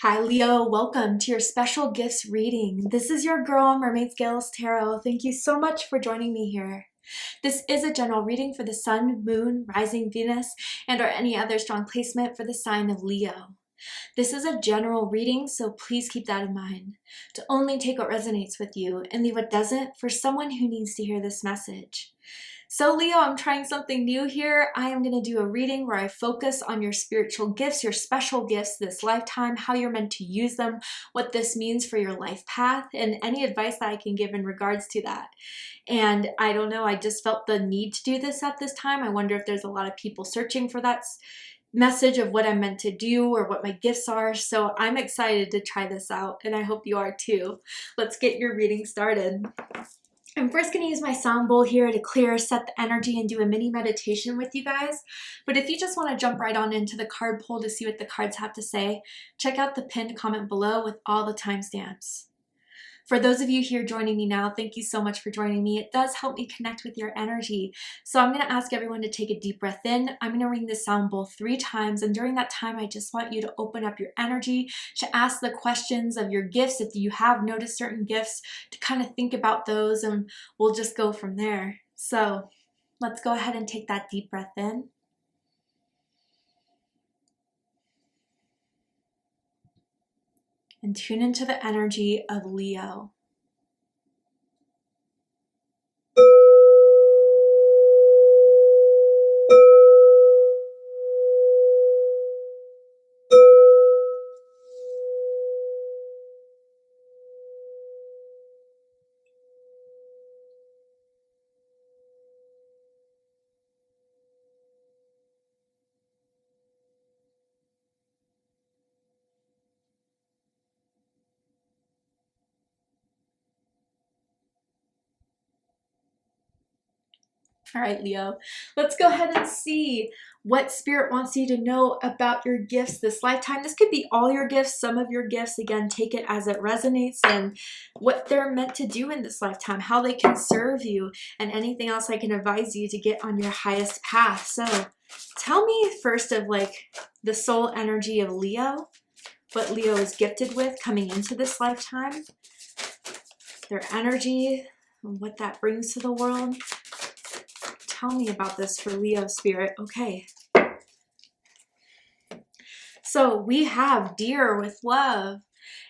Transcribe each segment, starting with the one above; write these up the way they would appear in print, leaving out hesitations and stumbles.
Hi Leo, welcome to your special gifts reading. This is your girl, Mermaid Scales Tarot. Thank you so much for joining me here. This is a general reading for the Sun, Moon, Rising Venus, and or any other strong placement for the sign of Leo. This is a general reading, so please keep that in mind. To only take what resonates with you and leave what doesn't for someone who needs to hear this message. So Leo, I'm trying something new here. I am going to do a reading where I focus on your spiritual gifts, your special gifts this lifetime, how you're meant to use them, what this means for your life path, and any advice that I can give in regards to that. And I don't know, I just felt the need to do this at this time. I wonder if there's a lot of people searching for that message of what I'm meant to do or what my gifts are. So I'm excited to try this out, and I hope you are too. Let's get your reading started. I'm first going to use my sound bowl here to clear, set the energy, and do a mini meditation with you guys. But if you just want to jump right on into the card pull to see what the cards have to say, check out the pinned comment below with all the timestamps. For those of you here joining me now, thank you so much for joining me. It does help me connect with your energy. So I'm going to ask everyone to take a deep breath in. I'm going to ring the sound bowl 3 times. And during that time, I just want you to open up your energy, to ask the questions of your gifts. If you have noticed certain gifts, to kind of think about those, and we'll just go from there. So let's go ahead and take that deep breath in. And tune into the energy of Leo. All right, Leo, let's go ahead and see what Spirit wants you to know about your gifts this lifetime. This could be all your gifts, some of your gifts. Again, take it as it resonates, and what they're meant to do in this lifetime, how they can serve you, and anything else I can advise you to get on your highest path. So tell me first of like the soul energy of Leo, what Leo is gifted with coming into this lifetime, their energy, and what that brings to the world. Tell me about this for Leo Spirit. Okay. So we have Dear with love.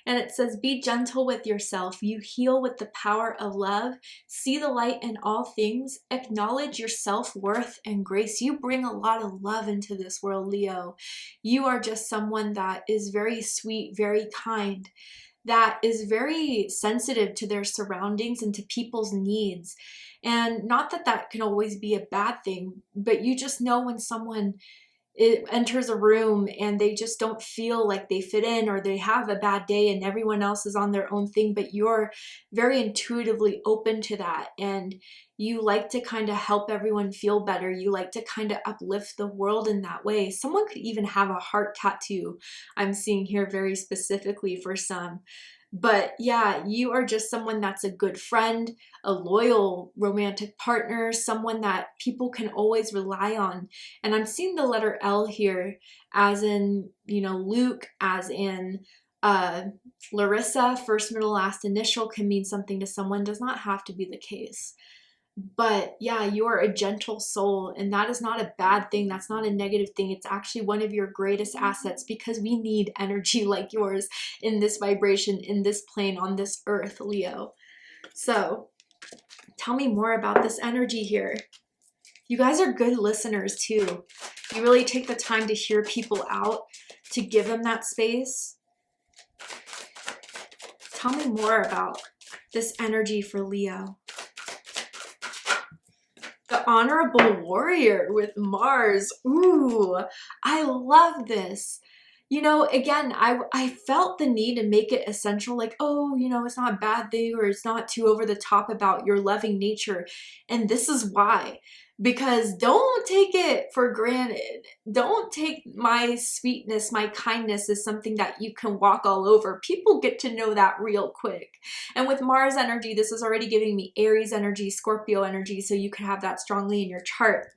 And it says, be gentle with yourself. You heal with the power of love. See the light in all things. Acknowledge your self-worth and grace. You bring a lot of love into this world, Leo. You are just someone that is very sweet, very kind, that is very sensitive to their surroundings and to people's needs. And not that that can always be a bad thing, but you just know when someone enters a room and they just don't feel like they fit in, or they have a bad day and everyone else is on their own thing, but you're very intuitively open to that. And you like to kind of help everyone feel better. You like to kind of uplift the world in that way. Someone could even have a heart tattoo, I'm seeing here very specifically for some. But yeah, you are just someone that's a good friend, a loyal romantic partner, someone that people can always rely on. And I'm seeing the letter L here as in, you know, Luke, as in Larissa, first, middle, last initial can mean something to someone, does not have to be the case. But yeah, you are a gentle soul, and that is not a bad thing. That's not a negative thing. It's actually one of your greatest assets, because we need energy like yours in this vibration, in this plane, on this earth, Leo. So tell me more about this energy here. You guys are good listeners too. You really take the time to hear people out, to give them that space. Tell me more about this energy for Leo. The Honorable Warrior with Mars. Ooh, I love this. You know, again, I felt the need to make it essential, like, oh, you know, it's not a bad thing, or it's not too over the top about your loving nature. And this is why. Because don't take it for granted. Don't take my sweetness, my kindness as something that you can walk all over. People get to know that real quick. And with Mars energy, this is already giving me Aries energy, Scorpio energy, so you could have that strongly in your chart.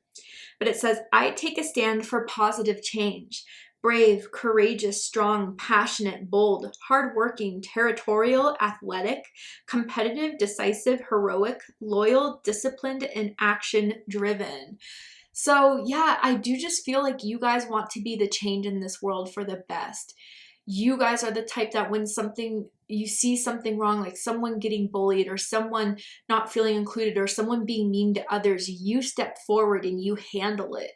But it says, I take a stand for positive change. brave, courageous, strong, passionate, bold, hardworking, territorial, athletic, competitive, decisive, heroic, loyal, disciplined, and action-driven. So yeah, I do just feel like you guys want to be the change in this world for the best. You guys are the type that when you see something wrong, like someone getting bullied or someone not feeling included or someone being mean to others, you step forward and you handle it.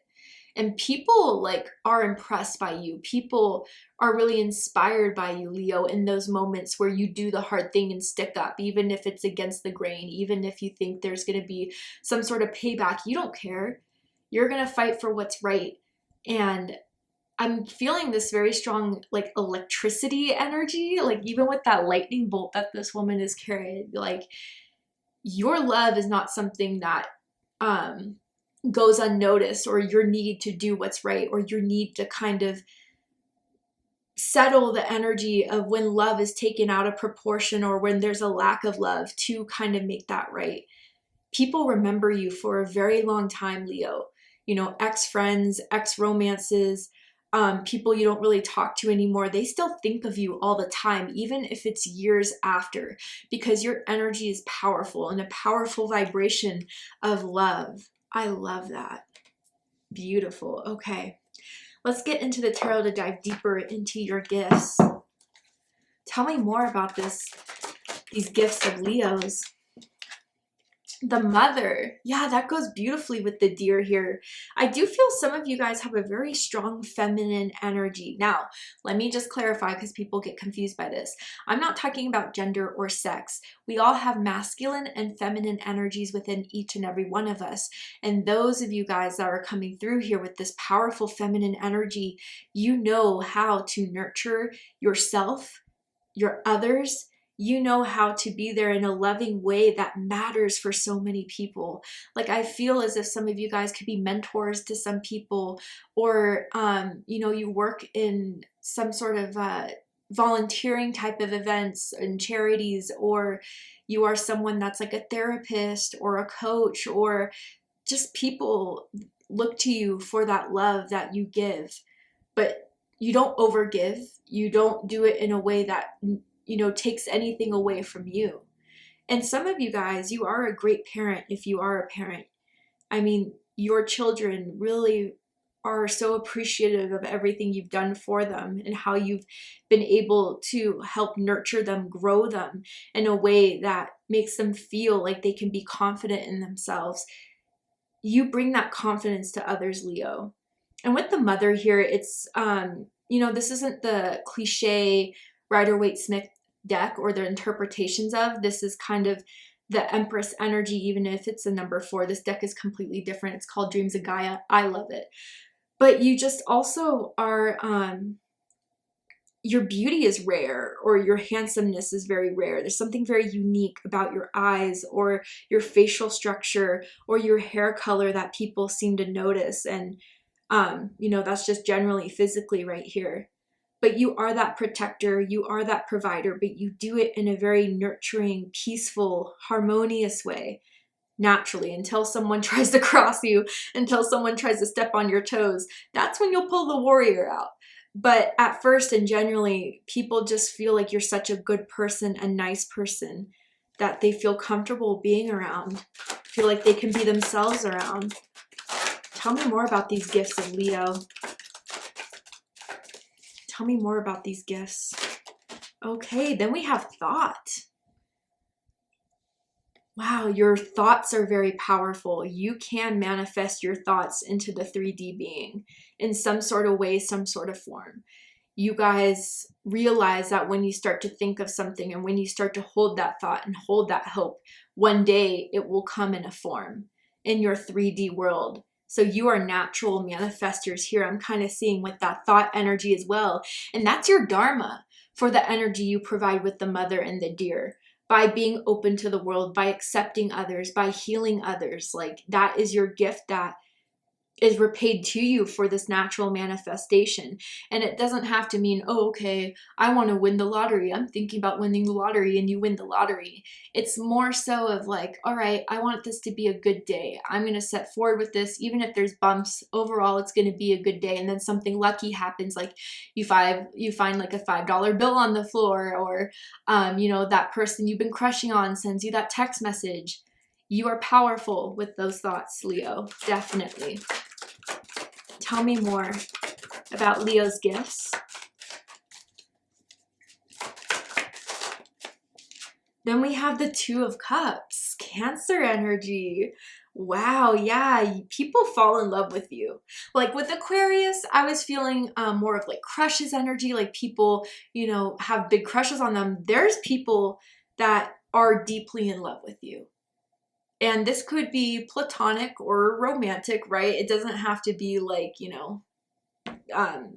And people like are impressed by you. People are really inspired by you, Leo, in those moments where you do the hard thing and stick up, even if it's against the grain, even if you think there's going to be some sort of payback. You don't care. You're going to fight for what's right. And I'm feeling this very strong, like, electricity energy, like even with that lightning bolt that this woman is carrying, like your love is not something that goes unnoticed, or your need to do what's right, or your need to kind of settle the energy of when love is taken out of proportion or when there's a lack of love to kind of make that right. People remember you for a very long time, Leo. You know, ex-friends, ex-romances, people you don't really talk to anymore, they still think of you all the time, even if it's years after, because your energy is powerful and a powerful vibration of love. I love that. Beautiful. Okay, let's get into the tarot to dive deeper into your gifts. Tell me more about these gifts of Leos. The Mother. Yeah, that goes beautifully with the Deer here. I do feel some of you guys have a very strong feminine energy. Now, let me just clarify because people get confused by this. I'm not talking about gender or sex. We all have masculine and feminine energies within each and every one of us. And those of you guys that are coming through here with this powerful feminine energy, you know how to nurture yourself, your others. You know how to be there in a loving way that matters for so many people. Like, I feel as if some of you guys could be mentors to some people, or, you know, you work in some sort of volunteering type of events and charities, or you are someone that's like a therapist or a coach, or just people look to you for that love that you give. But you don't overgive. You don't do it in a way that, you know, takes anything away from you. And some of you guys, you are a great parent if you are a parent. I mean, your children really are so appreciative of everything you've done for them and how you've been able to help nurture them, grow them in a way that makes them feel like they can be confident in themselves. You bring that confidence to others, Leo. And with the Mother here, it's, you know, this isn't the cliche Rider-Waite-Smith deck or their interpretations of. This is kind of the Empress energy, even if it's a number 4. This deck is completely different. It's called Dreams of Gaia. I love it. But you just also are, your beauty is rare, or your handsomeness is very rare. There's something very unique about your eyes or your facial structure or your hair color that people seem to notice. And, you know, that's just generally physically right here. But you are that protector, you are that provider, but you do it in a very nurturing, peaceful, harmonious way, naturally, until someone tries to cross you, until someone tries to step on your toes. That's when you'll pull the warrior out. But at first and generally, people just feel like you're such a good person, a nice person, that they feel comfortable being around, feel like they can be themselves around. Tell me more about these gifts of Leo. Tell me more about these gifts. Okay, then we have thought. Wow, your thoughts are very powerful. You can manifest your thoughts into the 3D being in some sort of way, some sort of form. You guys realize that when you start to think of something and when you start to hold that thought and hold that hope, one day it will come in a form in your 3D world. So you are natural manifestors here. I'm kind of seeing with that thought energy as well. And that's your dharma for the energy you provide with the Mother and the Deer. By being open to the world, by accepting others, by healing others. Like, that is your gift that is repaid to you for this natural manifestation. And it doesn't have to mean, oh, okay, I want to win the lottery. I'm thinking about winning the lottery, and you win the lottery. It's more so of like, all right, I want this to be a good day. I'm going to set forward with this. Even if there's bumps, overall, it's going to be a good day. And then something lucky happens, like you find like a $5 bill on the floor, or, you know, that person you've been crushing on sends you that text message. You are powerful with those thoughts, Leo, definitely. Tell me more about Leo's gifts. Then we have the Two of Cups, Cancer energy. Wow, yeah, people fall in love with you. Like with Aquarius, I was feeling more of like crushes energy, like people, you know, have big crushes on them. There's people that are deeply in love with you. And this could be platonic or romantic, right? It doesn't have to be like, you know,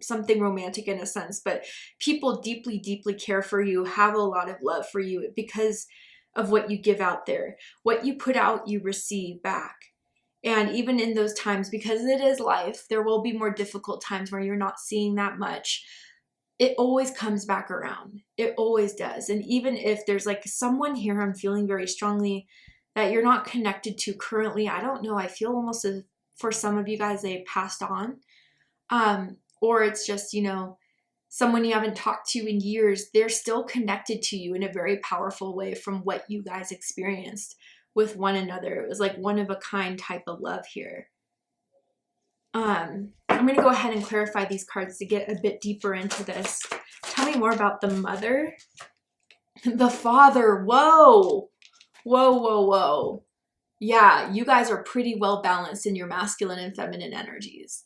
something romantic in a sense, but people deeply, deeply care for you, have a lot of love for you because of what you give out there. What you put out, you receive back. And even in those times, because it is life, there will be more difficult times where you're not seeing that much. It always comes back around. It always does. And even if there's like someone here, I'm feeling very strongly that you're not connected to currently, I don't know, I feel almost as for some of you guys, they passed on. Or it's just, you know, someone you haven't talked to in years, they're still connected to you in a very powerful way from what you guys experienced with one another. It was like one of a kind type of love here. I'm going to go ahead and clarify these cards to get a bit deeper into this. Tell me more about the Mother. The Father. Whoa. Whoa, whoa, whoa. Yeah, you guys are pretty well balanced in your masculine and feminine energies.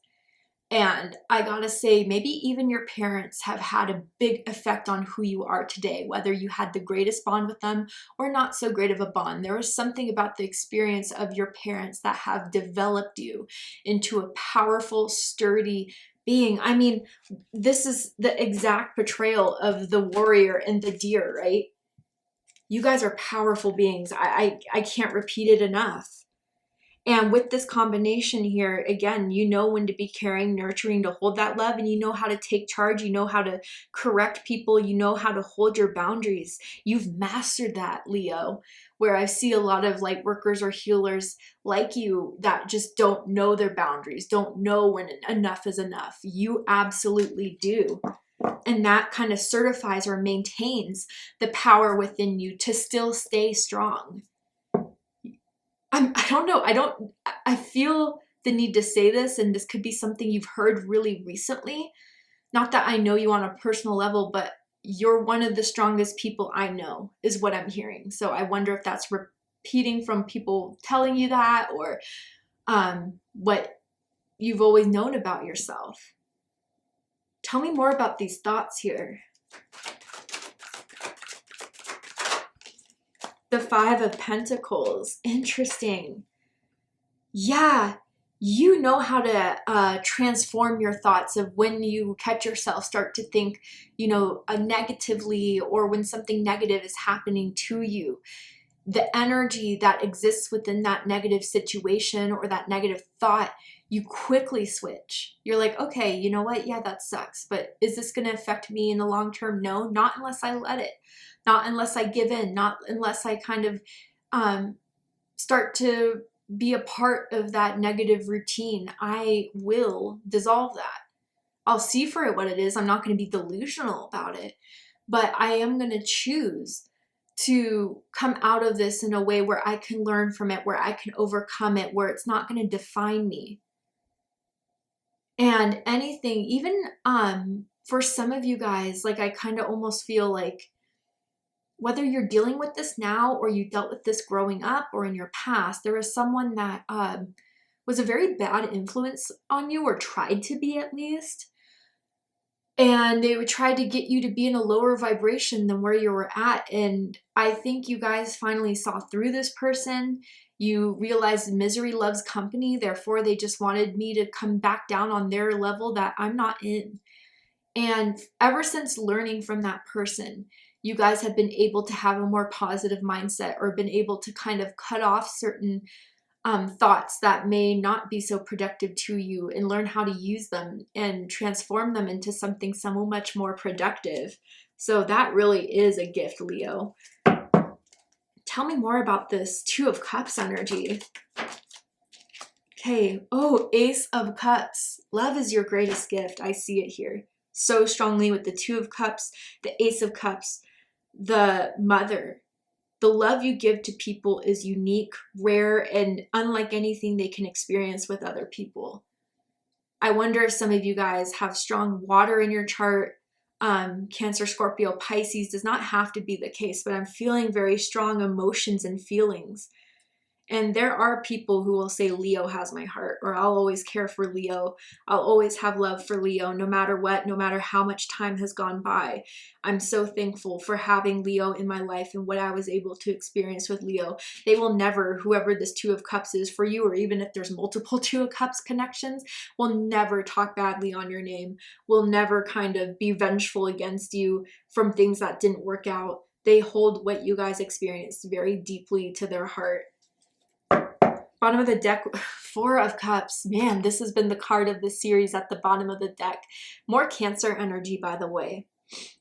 And I gotta say, maybe even your parents have had a big effect on who you are today, whether you had the greatest bond with them or not so great of a bond. There was something about the experience of your parents that have developed you into a powerful, sturdy being. I mean, this is the exact portrayal of the warrior and the deer, right? You guys are powerful beings. I can't repeat it enough. And with this combination here, again, you know when to be caring, nurturing, to hold that love, and you know how to take charge. You know how to correct people. You know how to hold your boundaries. You've mastered that, Leo, where I see a lot of light workers or healers like you that just don't know their boundaries, don't know when enough is enough. You absolutely do. And that kind of certifies or maintains the power within you to still stay strong. I don't know. I feel the need to say this, and this could be something you've heard really recently. Not that I know you on a personal level, but you're one of the strongest people I know, is what I'm hearing. So I wonder if that's repeating from people telling you that, or what you've always known about yourself. Tell me more about these thoughts here. The Five of Pentacles. Interesting. Yeah, you know how to transform your thoughts of when you catch yourself start to think, you know, negatively, or when something negative is happening to you. The energy that exists within that negative situation or that negative thought, you quickly switch. You're like, okay, you know what? Yeah, that sucks. But is this going to affect me in the long term? No, not unless I let it. Not unless I give in. Not unless I kind of start to be a part of that negative routine. I will dissolve that. I'll see for it what it is. I'm not going to be delusional about it. But I am going to choose to come out of this in a way where I can learn from it, where I can overcome it, where it's not going to define me. And anything, even for some of you guys, like I kind of almost feel like whether you're dealing with this now or you dealt with this growing up or in your past, there was someone that was a very bad influence on you, or tried to be at least. And they would try to get you to be in a lower vibration than where you were at. And I think you guys finally saw through this person. You realized misery loves company. Therefore, they just wanted me to come back down on their level that I'm not in. And ever since learning from that person, you guys have been able to have a more positive mindset, or been able to kind of cut off certain thoughts that may not be so productive to you, and learn how to use them and transform them into something so much more productive. So that really is a gift, Leo. Tell me more about this Two of Cups energy. Okay, oh, Ace of Cups. Love is your greatest gift. I see it here so strongly with the Two of Cups, the Ace of Cups, the Mother. The love you give to people is unique, rare, and unlike anything they can experience with other people. I wonder if some of you guys have strong water in your chart. Cancer, Scorpio, Pisces does not have to be the case, but I'm feeling very strong emotions and feelings. And there are people who will say, Leo has my heart, or I'll always care for Leo. I'll always have love for Leo, no matter what, no matter how much time has gone by. I'm so thankful for having Leo in my life and what I was able to experience with Leo. They will never, whoever this Two of Cups is for you, or even if there's multiple Two of Cups connections, will never talk badly on your name, will never kind of be vengeful against you from things that didn't work out. They hold what you guys experienced very deeply to their heart. Bottom of the deck, Four of Cups. Man, this has been the card of the series at the bottom of the deck. More Cancer energy, by the way.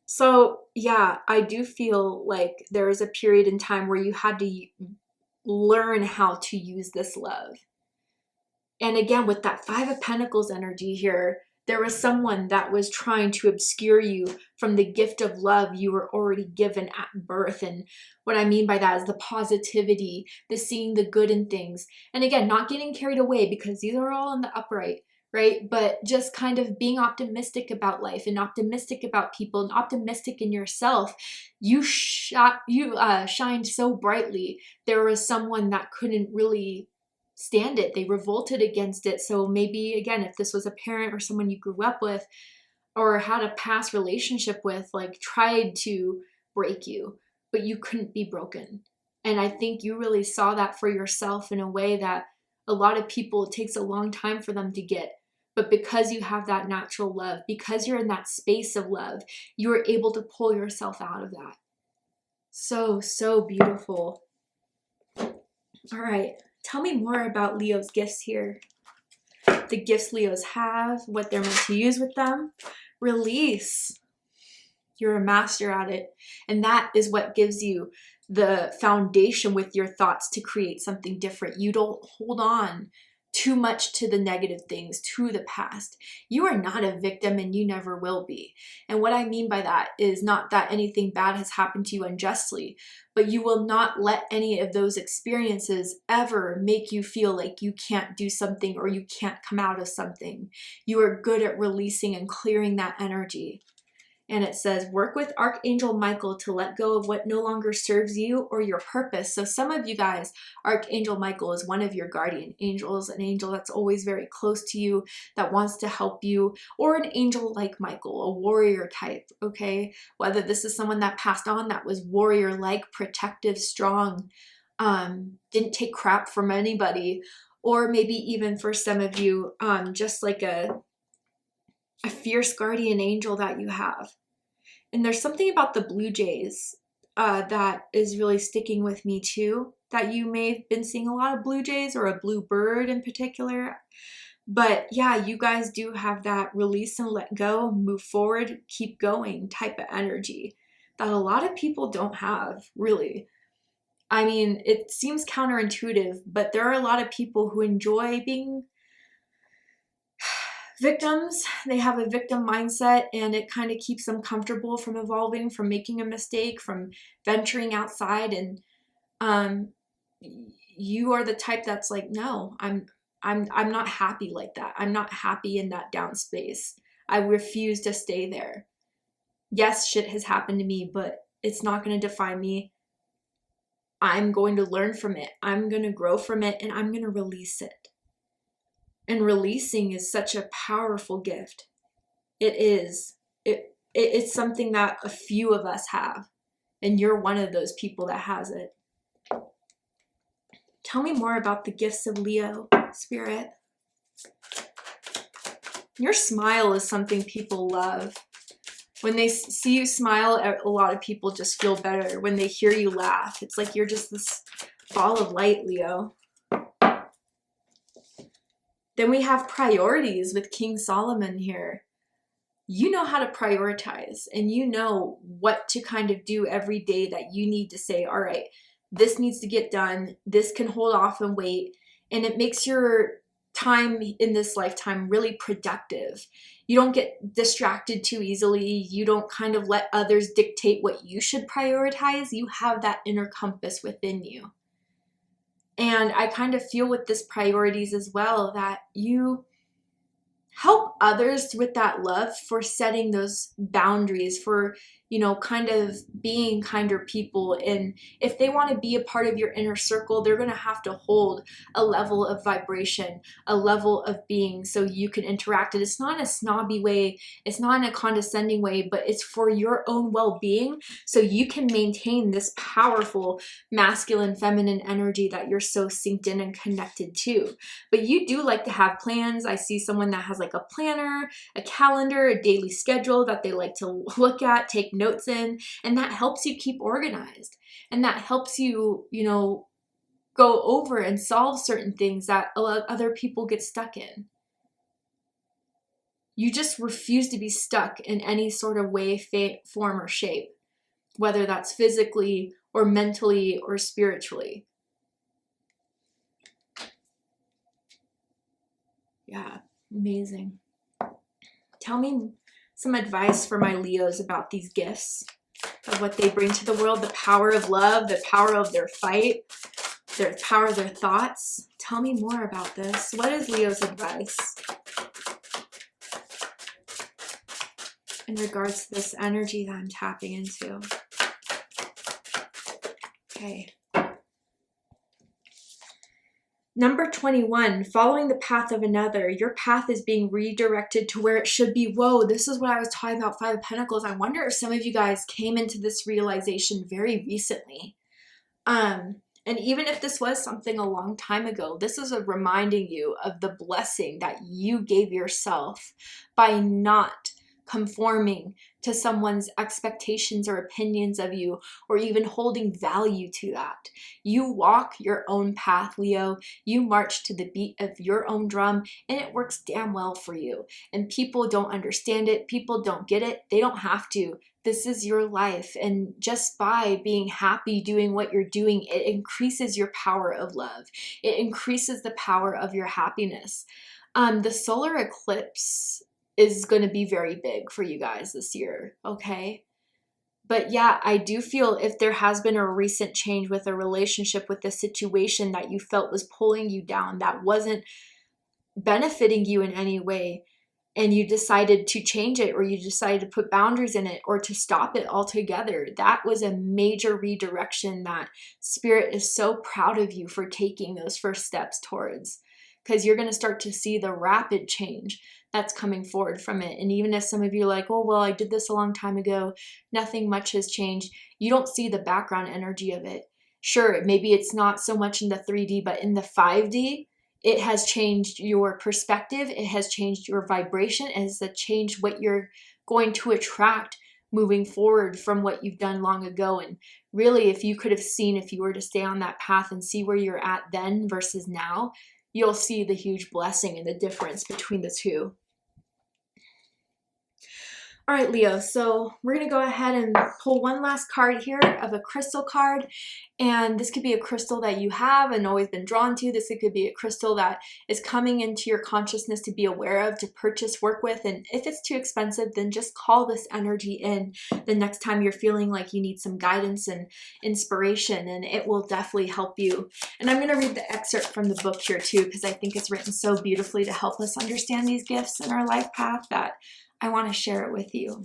So yeah, I do feel like there is a period in time where you had to learn how to use this love. And again, with that Five of Pentacles energy here, there was someone that was trying to obscure you from the gift of love you were already given at birth. And what I mean by that is the positivity, the seeing the good in things. And again, not getting carried away, because these are all in the upright, right? But just kind of being optimistic about life and optimistic about people and optimistic in yourself. You shined so brightly. There was someone that couldn't really stand it. They revolted against it. So maybe, again, if this was a parent or someone you grew up with or had a past relationship with, like, tried to break you, but you couldn't be broken. And I think you really saw that for yourself in a way that a lot of people, it takes a long time for them to get. But because you have that natural love, because you're in that space of love, you are able to pull yourself out of that. So, so beautiful. All right. Tell me more about Leo's gifts here. The gifts Leos have, what they're meant to use with them. Release. You're a master at it. And that is what gives you the foundation with your thoughts to create something different. You don't hold on too much to the negative things, to the past. You are not a victim, and you never will be. And what I mean by that is not that anything bad has happened to you unjustly, but you will not let any of those experiences ever make you feel like you can't do something or you can't come out of something. You are good at releasing and clearing that energy. And it says, work with Archangel Michael to let go of what no longer serves you or your purpose. So some of you guys, Archangel Michael is one of your guardian angels, an angel that's always very close to you, that wants to help you, or an angel like Michael, a warrior type, okay? Whether this is someone that passed on that was warrior-like, protective, strong, didn't take crap from anybody, or maybe even for some of you, just like a fierce guardian angel that you have. And there's something about the Blue Jays that is really sticking with me too, that you may have been seeing a lot of Blue Jays, or a blue bird in particular. But yeah, you guys do have that release and let go, move forward, keep going type of energy that a lot of people don't have, really. I mean, it seems counterintuitive, but there are a lot of people who enjoy being victims. They have a victim mindset, and it kind of keeps them comfortable from evolving, from making a mistake, from venturing outside. And you are the type that's like, no, I'm not happy like that. I'm not happy in that down space. I refuse to stay there. Yes, shit has happened to me, but it's not going to define me. I'm going to learn from it. I'm going to grow from it, and I'm going to release it. And releasing is such a powerful gift. It is. It's something that a few of us have. And you're one of those people that has it. Tell me more about the gifts of Leo, Spirit. Your smile is something people love. When they see you smile, a lot of people just feel better. When they hear you laugh, it's like you're just this ball of light, Leo. Then we have priorities with King Solomon here. You know how to prioritize, and you know what to kind of do every day that you need to say, all right, this needs to get done. This can hold off and wait. And it makes your time in this lifetime really productive. You don't get distracted too easily. You don't kind of let others dictate what you should prioritize. You have that inner compass within you. And I kind of feel with this priorities as well that you help others with that love for setting those boundaries, for, you know, kind of being kinder people. And if they want to be a part of your inner circle, they're going to have to hold a level of vibration, a level of being, so you can interact. And it's not in a snobby way, it's not in a condescending way, but it's for your own well-being, so you can maintain this powerful masculine, feminine energy that you're so synced in and connected to. But you do like to have plans. I see someone that has like a planner, a calendar, a daily schedule that they like to look at, take notes in, and that helps you keep organized. And that helps you, you know, go over and solve certain things that a lot of other people get stuck in. You just refuse to be stuck in any sort of way, form, or shape, whether that's physically or mentally or spiritually. Yeah, amazing. Tell me some advice for my Leos about these gifts, of what they bring to the world, the power of love, the power of their fight, their power of their thoughts. Tell me more about this. What is Leo's advice in regards to this energy that I'm tapping into? Okay. Number 21, following the path of another. Your path is being redirected to where it should be. Whoa, this is what I was talking about, Five of Pentacles. I wonder if some of you guys came into this realization very recently. And even if this was something a long time ago, this is a reminding you of the blessing that you gave yourself by not conforming to someone's expectations or opinions of you, or even holding value to that. You walk your own path, Leo. You march to the beat of your own drum, and it works damn well for you. And people don't understand it. People don't get it. They don't have to. This is your life. And just by being happy doing what you're doing, it increases your power of love. It increases the power of your happiness. The solar eclipse is going to be very big for you guys this year, okay? But yeah, I do feel if there has been a recent change with a relationship, with a situation that you felt was pulling you down, that wasn't benefiting you in any way, and you decided to change it, or you decided to put boundaries in it, or to stop it altogether, that was a major redirection that Spirit is so proud of you for taking those first steps towards, because you're going to start to see the rapid change that's coming forward from it. And even if some of you are like, oh, well, I did this a long time ago, nothing much has changed, you don't see the background energy of it. Sure, maybe it's not so much in the 3D, but in the 5D, it has changed your perspective. It has changed your vibration. It has changed what you're going to attract moving forward from what you've done long ago. And really, if you could have seen, if you were to stay on that path and see where you're at then versus now, you'll see the huge blessing and the difference between the two. All right, Leo, so we're going to go ahead and pull one last card here of a crystal card. And this could be a crystal that you have and always been drawn to. This could be a crystal that is coming into your consciousness to be aware of, to purchase, work with. And if it's too expensive, then just call this energy in the next time you're feeling like you need some guidance and inspiration, and it will definitely help you. And I'm going to read the excerpt from the book here too, because I think it's written so beautifully to help us understand these gifts in our life path that I want to share it with you.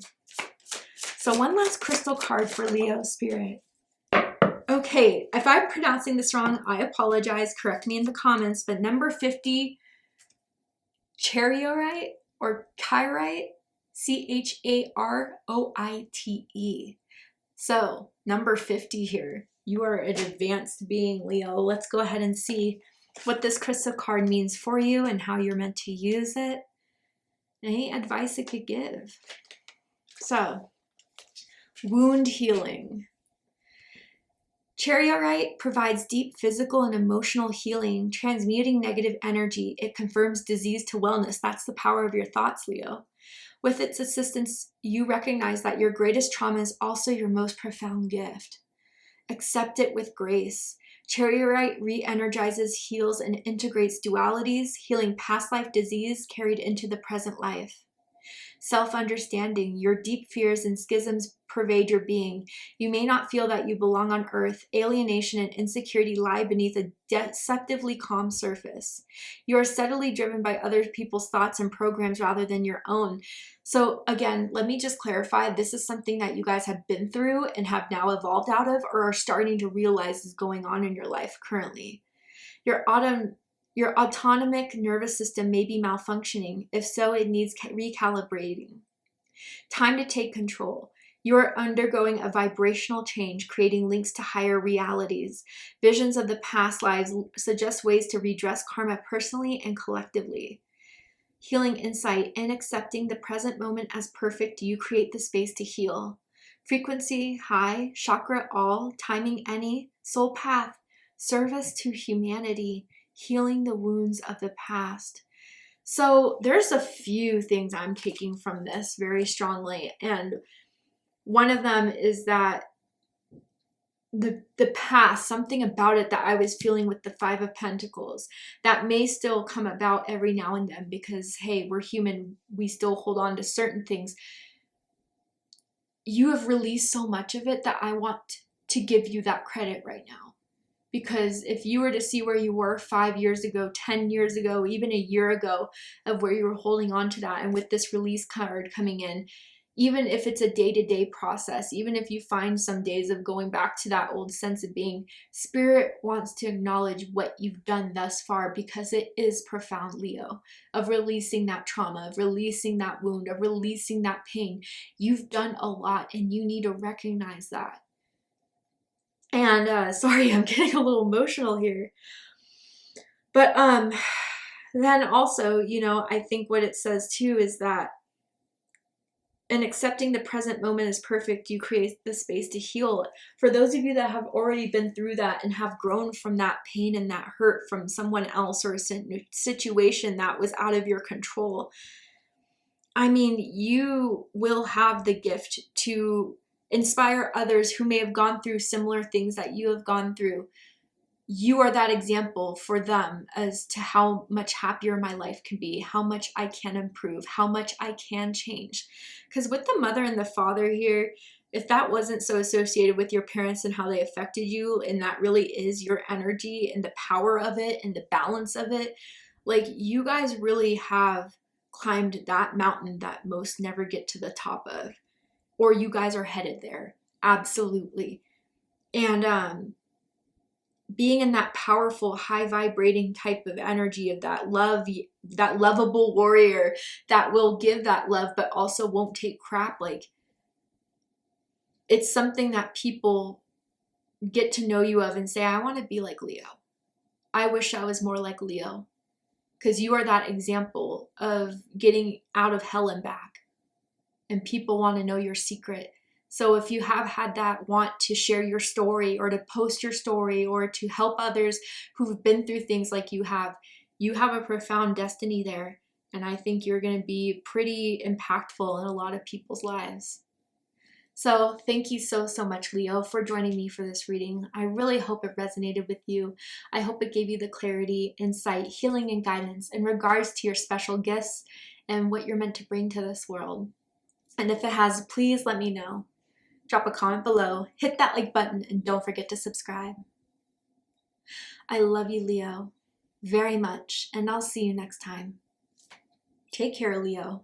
So one last crystal card for Leo Spirit. Okay, if I'm pronouncing this wrong, I apologize. Correct me in the comments. But number 50, Chariorite or Chirite, Charoite. So number 50 here. You are an advanced being, Leo. Let's go ahead and see what this crystal card means for you and how you're meant to use it. Any advice it could give. So, wound healing. Chariot provides deep physical and emotional healing, transmuting negative energy. It confirms disease to wellness. That's the power of your thoughts, Leo. With its assistance, you recognize that your greatest trauma is also your most profound gift. Accept it with grace. Chariot re-energizes, heals, and integrates dualities, healing past life disease carried into the present life. Self-understanding. Your deep fears and schisms pervade your being. You may not feel that you belong on earth. Alienation and insecurity lie beneath a deceptively calm surface. You are subtly driven by other people's thoughts and programs rather than your own. So again, let me just clarify, this is something that you guys have been through and have now evolved out of, or are starting to realize is going on in your life currently. Your autonomic nervous system may be malfunctioning. If so, it needs recalibrating. Time to take control. You are undergoing a vibrational change, creating links to higher realities. Visions of the past lives suggest ways to redress karma personally and collectively. Healing insight. In accepting the present moment as perfect, you create the space to heal. Frequency high, chakra all, timing any, soul path, service to humanity, healing the wounds of the past. So there's a few things I'm taking from this very strongly. And one of them is that the past, something about it that I was feeling with the Five of Pentacles, that may still come about every now and then because, hey, we're human. We still hold on to certain things. You have released so much of it that I want to give you that credit right now. Because if you were to see where you were 5 years ago, 10 years ago, even a year ago, of where you were holding on to that, and with this release card coming in, even if it's a day-to-day process, even if you find some days of going back to that old sense of being, Spirit wants to acknowledge what you've done thus far, because it is profound, Leo, of releasing that trauma, of releasing that wound, of releasing that pain. You've done a lot and you need to recognize that. And sorry, I'm getting a little emotional here. But then also, you know, I think what it says too is that in accepting the present moment as perfect, you create the space to heal. For those of you that have already been through that and have grown from that pain and that hurt from someone else or a situation that was out of your control, I mean, you will have the gift to inspire others who may have gone through similar things that you have gone through. You are that example for them as to how much happier my life can be, how much I can improve, how much I can change. Because with the mother and the father here, if that wasn't so associated with your parents and how they affected you, and that really is your energy and the power of it and the balance of it, like, you guys really have climbed that mountain that most never get to the top of. Or you guys are headed there. Absolutely. And being in that powerful, high vibrating type of energy of that love, that lovable warrior that will give that love, but also won't take crap. Like, it's something that people get to know you of and say, I want to be like Leo. I wish I was more like Leo. Because you are that example of getting out of hell and back. And people want to know your secret. So if you have had that want to share your story or to post your story or to help others who've been through things like you have a profound destiny there. And I think you're going to be pretty impactful in a lot of people's lives. So thank you so much, Leo, for joining me for this reading. I really hope it resonated with you. I hope it gave you the clarity, insight, healing, and guidance in regards to your special gifts and what you're meant to bring to this world. And if it has, please let me know. Drop a comment below, hit that like button, and don't forget to subscribe. I love you, Leo, very much, and I'll see you next time. Take care, Leo.